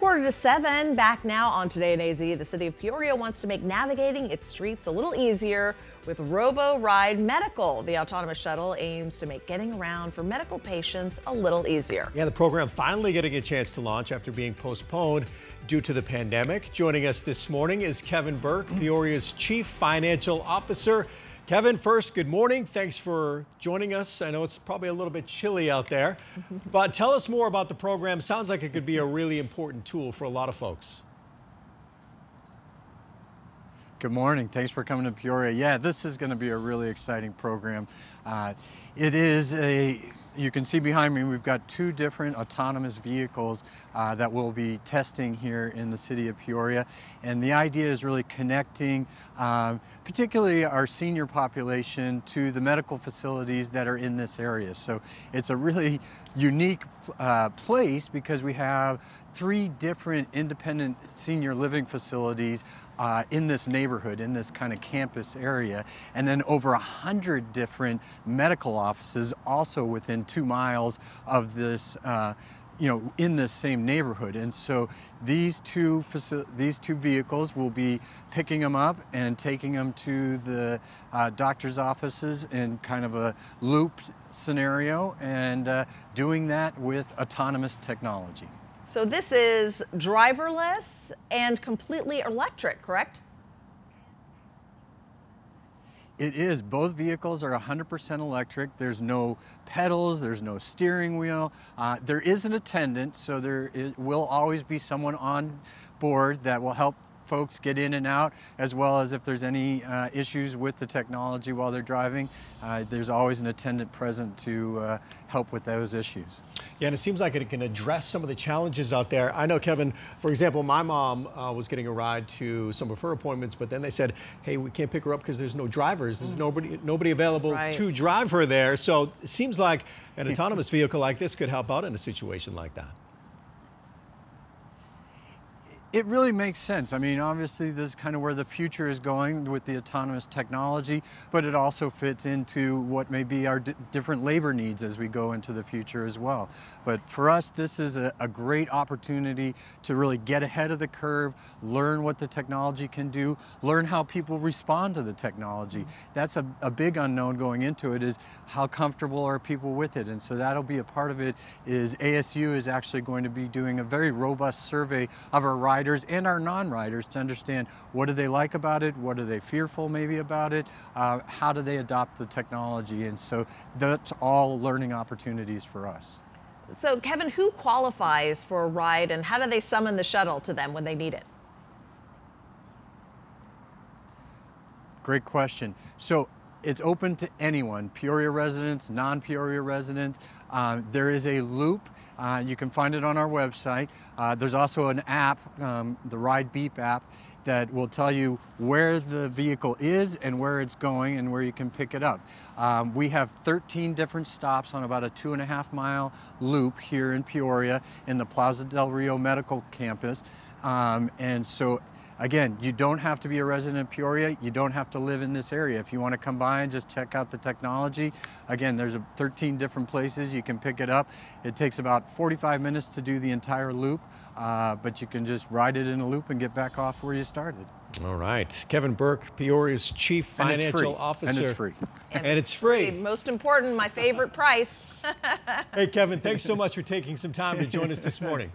6:45, back now on Today in AZ. The city of Peoria wants to make navigating its streets a little easier with Robo-Ride Medical. The autonomous shuttle aims to make getting around for medical patients a little easier. Yeah, the program finally getting a chance to launch after being postponed due to the pandemic. Joining us this morning is Kevin Burke, Peoria's Chief Financial Officer. Kevin, first, good morning. Thanks for joining us. I know it's probably a little bit chilly out there, but tell us more about the program. Sounds like it could be a really important tool for a lot of folks. Good morning. Thanks for coming to Peoria. Yeah, this is going to be a really exciting program. You can see behind me, we've got two different autonomous vehicles that we'll be testing here in the city of Peoria. And the idea is really connecting particularly our senior population to the medical facilities that are in this area. So it's a really unique place because we have three different independent senior living facilities in this neighborhood, in this kind of campus area, and then over 100 different medical offices also within 2 miles of this, in this same neighborhood. And so these two vehicles will be picking them up and taking them to the doctor's offices in kind of a loop scenario, and doing that with autonomous technology. So this is driverless and completely electric, correct? It is. Both vehicles are 100% electric. There's no pedals, there's no steering wheel. There is an attendant, so will always be someone on board that will help folks get in and out, as well as if there's any issues with the technology while they're driving, there's always an attendant present to help with those issues. Yeah, and it seems like it can address some of the challenges out there. I know, Kevin, for example, my mom was getting a ride to some of her appointments, but then they said, hey, we can't pick her up because there's no drivers. There's nobody available to drive her there. So it seems like an autonomous vehicle like this could help out in a situation like that. It really makes sense. I mean, obviously this is kind of where the future is going with the autonomous technology, but it also fits into what may be our different labor needs as we go into the future as well. But for us, this is a great opportunity to really get ahead of the curve, learn what the technology can do, learn how people respond to the technology. That's a big unknown going into it, is how comfortable are people with it. And so that'll be a part of it. Is ASU is actually going to be doing a very robust survey of our riders and our non-riders to understand what do they like about it, what are they fearful maybe about it, how do they adopt the technology. And so that's all learning opportunities for us. So Kevin, who qualifies for a ride, and how do they summon the shuttle to them when they need it? Great question. So it's open to anyone, Peoria residents, non-Peoria residents. There is a loop. You can find it on our website. There's also an app, the Ride Beep app, that will tell you where the vehicle is and where it's going and where you can pick it up. We have 13 different stops on about a 2.5 mile loop here in Peoria in the Plaza del Rio Medical Campus. And so again, you don't have to be a resident of Peoria. You don't have to live in this area. If you want to come by and just check out the technology, again, there's 13 different places you can pick it up. It takes about 45 minutes to do the entire loop, but you can just ride it in a loop and get back off where you started. All right. Kevin Burke, Peoria's Chief Financial Officer. And it's free. And it's free. Most important, my favorite price. Hey, Kevin, thanks so much for taking some time to join us this morning.